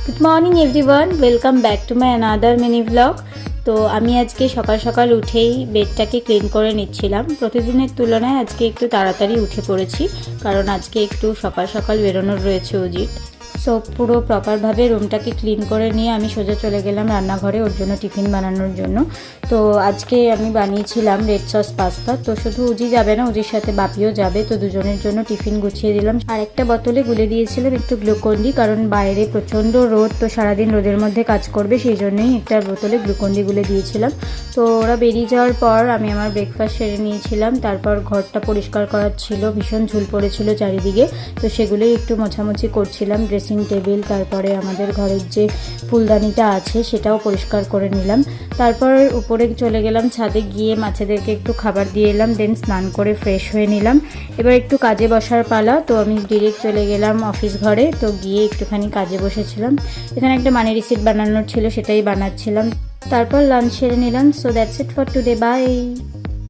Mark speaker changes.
Speaker 1: Good morning everyone, welcome back to my another mini blog. তো আমি আজকে সকাল সকাল উঠেই বেডটাকে ক্লিন করে নিচ্ছিলাম। প্রতিদিনের তুলনায় আজকে একটু তাড়াতাড়ি উঠে পড়েছি, কারণ আজকে একটু সকাল সকাল বেরোনোর রয়েছে অজিত। সো পুরো প্রপারভাবে রুমটাকে ক্লিন করে নিয়ে আমি সোজা চলে গেলাম রান্নাঘরে ওর জন্য টিফিন বানানোর জন্য। তো আজকে আমি বানিয়েছিলাম রেড সস পাস্তা। তো শুধু উজি যাবে না, উজির সাথে বাপিও যাবে। তো দুজনের জন্য টিফিন গুছিয়ে দিলাম। আর একটা বোতলে গুলে দিয়েছিলাম একটু গ্লুকন্ডি, কারণ বাইরে প্রচণ্ড রোদ, তো সারাদিন রোদের মধ্যে কাজ করবে, সেই জন্যই একটা বোতলে গ্লুকন্ডি গুলে দিয়েছিলাম। তো ওরা বেরিয়ে যাওয়ার পর আমি আমার ব্রেকফাস্ট সেরে নিয়েছিলাম। তারপর ঘরটা পরিষ্কার করার ছিল, ভীষণ ঝুল পড়েছিল চারিদিকে। তো সেগুলোই একটু মোছামুছি করছিলাম। ড্রেসিং টেবিল, তারপরে আমাদের ঘরের যে ফুলদানিটা আছে সেটাও পরিষ্কার করে নিলাম। তারপর উপরে চলে গেলাম ছাদে, গিয়ে মাছেদেরকে একটু খাবার দিয়ে এলাম। দেন স্নান করে ফ্রেশ হয়ে নিলাম। এবার একটু কাজে বসার পালা। তো আমি ডিরেক্ট চলে গেলাম অফিস ঘরে। তো গিয়ে একটুখানি কাজে বসেছিলাম। এখানে একটা মানি রিসিপ্ট বানানোর ছিল, সেটাই বানাচ্ছিলাম। তারপর লাঞ্চ সেরে নিলাম। So that's it for today, by.